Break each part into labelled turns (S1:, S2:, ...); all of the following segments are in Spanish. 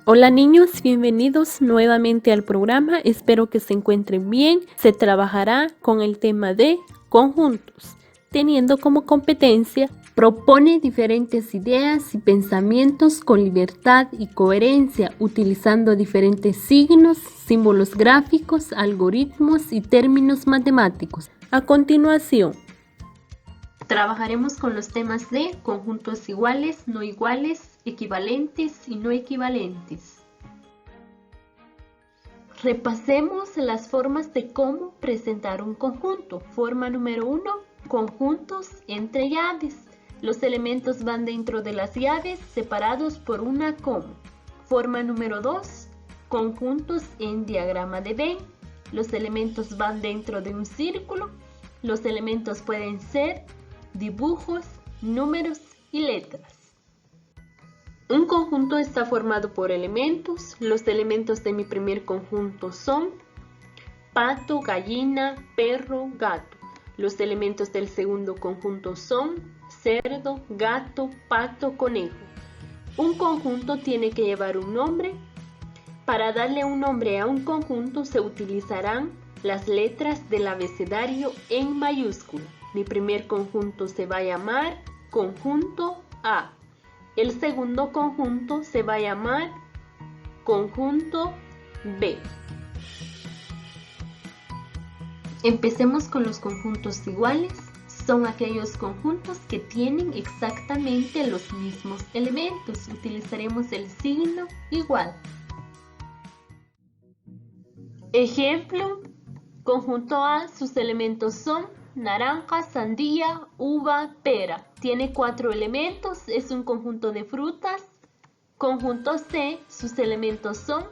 S1: Hola niños, bienvenidos nuevamente al programa. Espero que se encuentren bien. Se trabajará con el tema de conjuntos, teniendo como competencia propone diferentes ideas y pensamientos con libertad y coherencia, utilizando diferentes signos, símbolos gráficos, algoritmos y términos matemáticos. A continuación, trabajaremos con los temas de conjuntos iguales, no iguales, equivalentes y no equivalentes. Repasemos las formas de cómo presentar un conjunto. Forma número 1, conjuntos entre llaves. Los elementos van dentro de las llaves separados por una coma. Forma número 2, conjuntos en diagrama de Venn. Los elementos van dentro de un círculo. Los elementos pueden ser dibujos, números y letras. Un conjunto está formado por elementos. Los elementos de mi primer conjunto son pato, gallina, perro, gato. Los elementos del segundo conjunto son cerdo, gato, pato, conejo. Un conjunto tiene que llevar un nombre. Para darle un nombre a un conjunto se utilizarán las letras del abecedario en mayúscula. Mi primer conjunto se va a llamar conjunto A. El segundo conjunto se va a llamar conjunto B. Empecemos con los conjuntos iguales. Son aquellos conjuntos que tienen exactamente los mismos elementos. Utilizaremos el signo igual. Ejemplo, conjunto A, sus elementos son naranja, sandía, uva, pera. Tiene 4 elementos, es un conjunto de frutas. Conjunto C, sus elementos son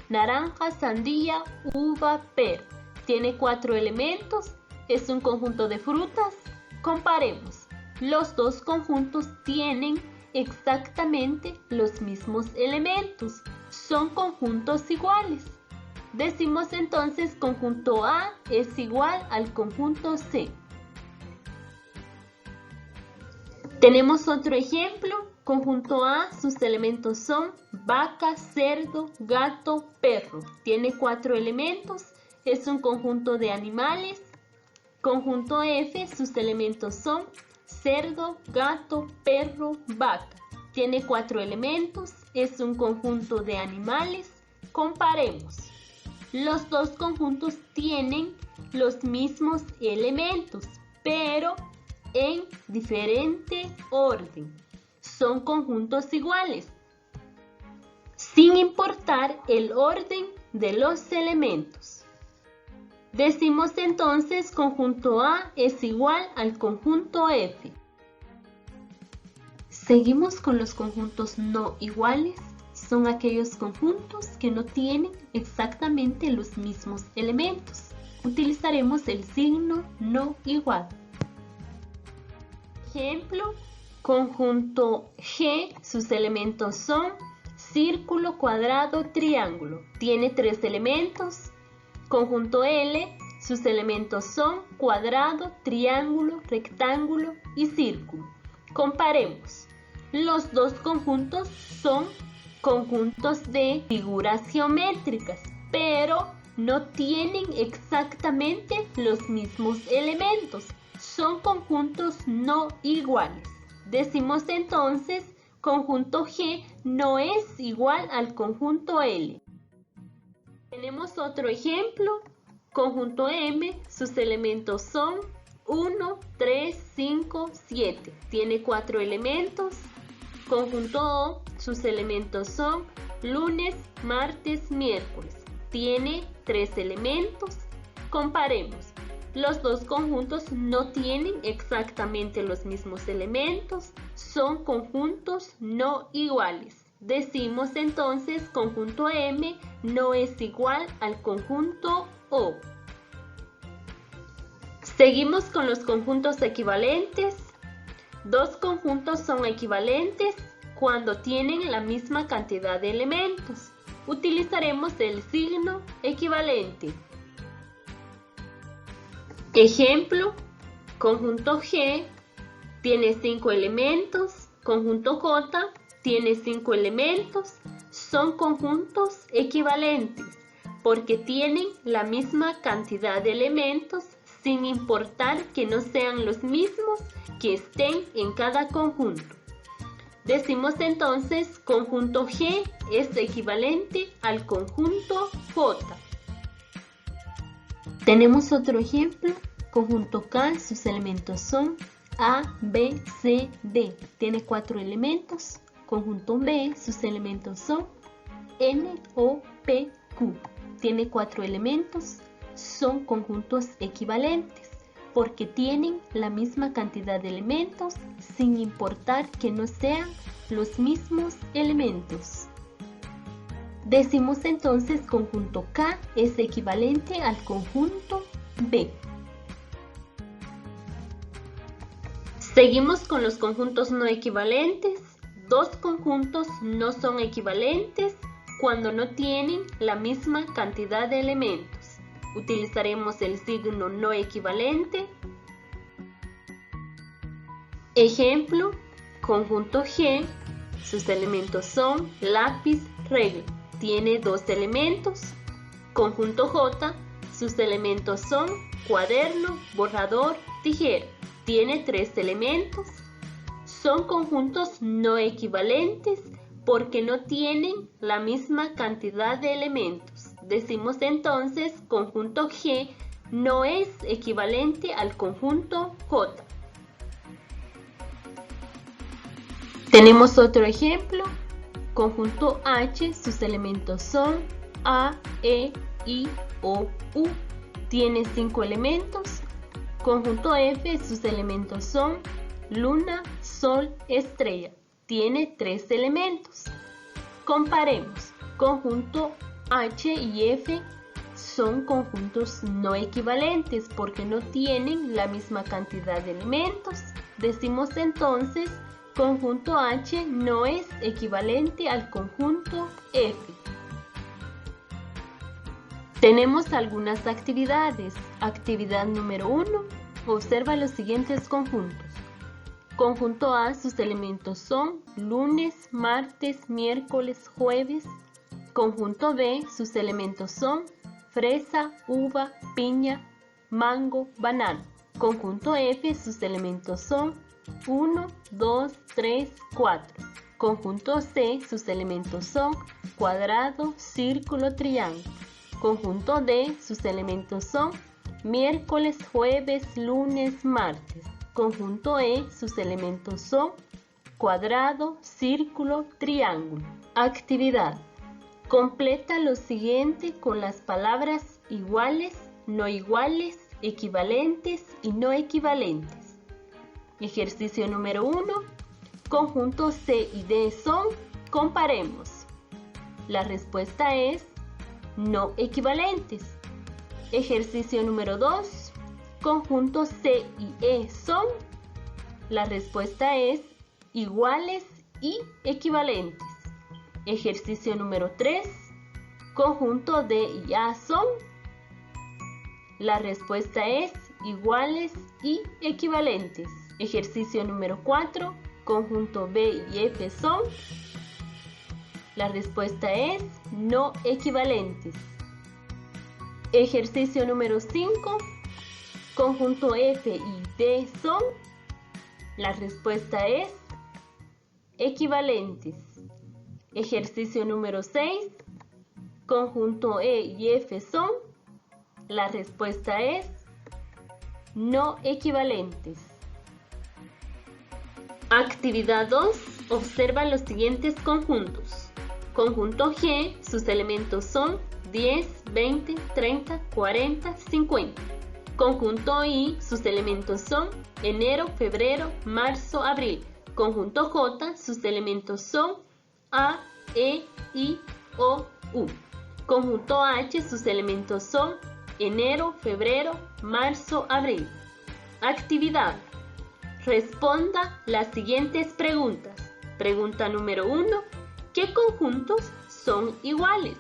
S1: naranja, sandía, uva, pera. Tiene 4 elementos, es un conjunto de frutas. Comparemos. Los dos conjuntos tienen exactamente los mismos elementos. Son conjuntos iguales. Decimos entonces conjunto A es igual al conjunto C. Tenemos otro ejemplo. Conjunto A, sus elementos son vaca, cerdo, gato, perro. Tiene 4 elementos, es un conjunto de animales. Conjunto F, sus elementos son cerdo, gato, perro, vaca. Tiene 4 elementos, es un conjunto de animales. Comparemos. Los dos conjuntos tienen los mismos elementos, pero en diferente orden. Son conjuntos iguales, sin importar el orden de los elementos. Decimos entonces conjunto A es igual al conjunto F. Seguimos con los conjuntos no iguales. Son aquellos conjuntos que no tienen exactamente los mismos elementos. Utilizaremos el signo no igual. Ejemplo, conjunto G, sus elementos son círculo, cuadrado, triángulo. Tiene 3 elementos. Conjunto L, sus elementos son cuadrado, triángulo, rectángulo y círculo. Comparemos. Los dos conjuntos son conjuntos de figuras geométricas, pero no tienen exactamente los mismos elementos. Son conjuntos no iguales. Decimos entonces, conjunto G no es igual al conjunto L. Tenemos otro ejemplo. Conjunto M, sus elementos son 1, 3, 5, 7. Tiene 4 elementos. Conjunto O, sus elementos son lunes, martes, miércoles. Tiene 3 elementos. Comparemos. Los dos conjuntos no tienen exactamente los mismos elementos. Son conjuntos no iguales. Decimos entonces conjunto M no es igual al conjunto O. Seguimos con los conjuntos equivalentes. Dos conjuntos son equivalentes cuando tienen la misma cantidad de elementos. Utilizaremos el signo equivalente. Ejemplo, conjunto G tiene 5 elementos, conjunto J tiene 5 elementos, son conjuntos equivalentes porque tienen la misma cantidad de elementos sin importar que no sean los mismos que estén en cada conjunto. Decimos entonces, conjunto G es equivalente al conjunto J. Tenemos otro ejemplo, conjunto K, sus elementos son A, B, C, D. Tiene 4 elementos. Conjunto B, sus elementos son N, O, P, Q. Tiene 4 elementos. Son conjuntos equivalentes porque tienen la misma cantidad de elementos sin importar que no sean los mismos elementos. Decimos entonces conjunto K es equivalente al conjunto B. Seguimos con los conjuntos no equivalentes. Dos conjuntos no son equivalentes cuando no tienen la misma cantidad de elementos. Utilizaremos el signo no equivalente. Ejemplo, conjunto G, sus elementos son lápiz, regla. Tiene 2 elementos. Conjunto J, sus elementos son cuaderno, borrador, tijera. Tiene 3 elementos. Son conjuntos no equivalentes porque no tienen la misma cantidad de elementos. Decimos entonces, conjunto G no es equivalente al conjunto J. Tenemos otro ejemplo. Conjunto H, sus elementos son A, E, I, O, U. Tiene 5 elementos. Conjunto F, sus elementos son luna, sol, estrella. Tiene 3 elementos. Comparemos. Conjunto H y F son conjuntos no equivalentes porque no tienen la misma cantidad de elementos. Decimos entonces, conjunto H no es equivalente al conjunto F. Tenemos algunas actividades. Actividad número 1. Observa los siguientes conjuntos. Conjunto A, sus elementos son lunes, martes, miércoles, jueves. Conjunto B, sus elementos son fresa, uva, piña, mango, banano. Conjunto F, sus elementos son 1, 2, 3, 4. Conjunto C, sus elementos son cuadrado, círculo, triángulo. Conjunto D, sus elementos son miércoles, jueves, lunes, martes. Conjunto E, sus elementos son cuadrado, círculo, triángulo. Actividad. Completa lo siguiente con las palabras iguales, no iguales, equivalentes y no equivalentes. Ejercicio número 1. Conjuntos C y D son, comparemos. La respuesta es no equivalentes. Ejercicio número 2. Conjuntos C y E son, la respuesta es iguales y equivalentes. Ejercicio número 3. Conjunto D y A son, la respuesta es iguales y equivalentes. Ejercicio número 4. Conjunto B y F son, la respuesta es no equivalentes. Ejercicio número 5. Conjunto F y D son, la respuesta es equivalentes. Ejercicio número 6. Conjunto E y F son, la respuesta es no equivalentes. Actividad 2. Observa los siguientes conjuntos. Conjunto G, sus elementos son 10, 20, 30, 40, 50. Conjunto I, sus elementos son enero, febrero, marzo, abril. Conjunto J, sus elementos son A, E, I, O, U. Conjunto H, sus elementos son enero, febrero, marzo, abril. Actividad. Responda las siguientes preguntas. Pregunta número 1. ¿Qué conjuntos son iguales?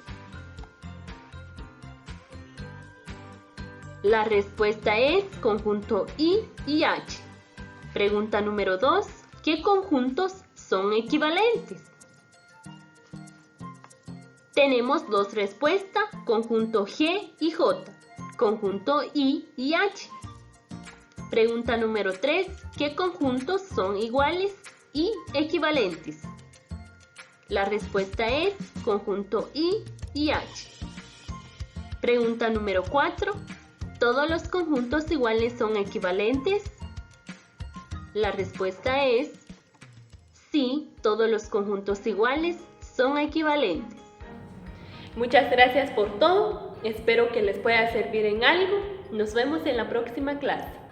S1: La respuesta es conjunto I y H. Pregunta número 2. ¿Qué conjuntos son equivalentes? Tenemos dos respuestas, conjunto G y J, conjunto I y H. Pregunta número 3. ¿Qué conjuntos son iguales y equivalentes? La respuesta es conjunto I y H. Pregunta número 4. ¿Todos los conjuntos iguales son equivalentes? La respuesta es sí, todos los conjuntos iguales son equivalentes. Muchas gracias por todo. Espero que les pueda servir en algo. Nos vemos en la próxima clase.